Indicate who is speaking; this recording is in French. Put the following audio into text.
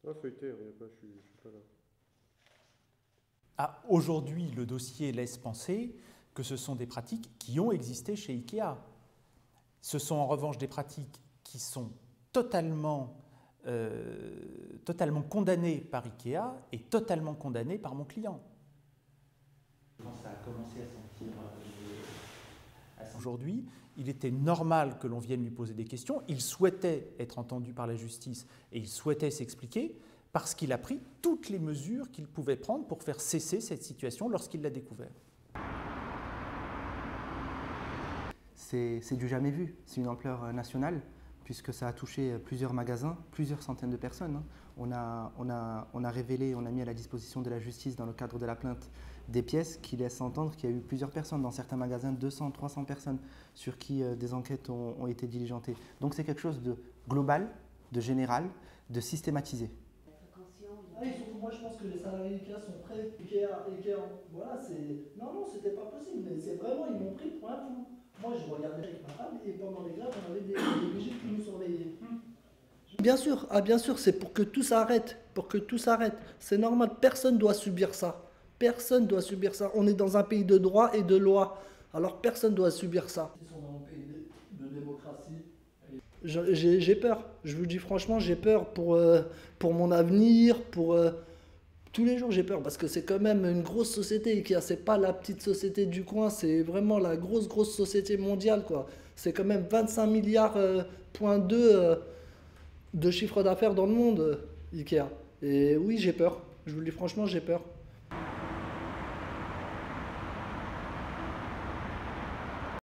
Speaker 1: Ah, feuilleté, il n'y a pas, je suis pas là.
Speaker 2: Ah, aujourd'hui, le dossier laisse penser que ce sont des pratiques qui ont existé chez Ikea. Ce sont en revanche des pratiques qui sont totalement condamnées par Ikea et totalement condamnées par mon client. Ça a commencé à sentir. Aujourd'hui, il était normal que l'on vienne lui poser des questions. Il souhaitait être entendu par la justice et il souhaitait s'expliquer parce qu'il a pris toutes les mesures qu'il pouvait prendre pour faire cesser cette situation lorsqu'il l'a découvert.
Speaker 3: C'est du jamais vu, c'est une ampleur nationale puisque ça a touché plusieurs magasins, plusieurs centaines de personnes. On a révélé, on a mis à la disposition de la justice dans le cadre de la plainte des pièces qui laissent entendre qu'il y a eu plusieurs personnes dans certains magasins, 200, 300 personnes sur qui des enquêtes ont été diligentées. Donc c'est quelque chose de global, de général, de systématisé.
Speaker 4: Ah, moi je pense que les salariés Ikea sont prêts. Ikea, voilà, c'est. Non, c'était pas possible, mais c'est vraiment, ils m'ont pris pour un fou. Moi je regardais avec ma femme et pendant les grèves, on avait des vigiles qui nous surveillaient. Bien sûr, c'est pour que tout s'arrête, C'est normal, personne ne doit subir ça. Personne ne doit subir ça. On est dans un pays de droit et de loi, alors personne ne doit subir ça. Ils sont dans un pays de démocratie. J'ai peur, je vous dis franchement, j'ai peur pour mon avenir, tous les jours j'ai peur parce que c'est quand même une grosse société Ikea, c'est pas la petite société du coin, c'est vraiment la grosse société mondiale quoi. C'est quand même 25 milliards point 2 de chiffre d'affaires dans le monde Ikea. Et oui j'ai peur, je vous le dis franchement j'ai peur.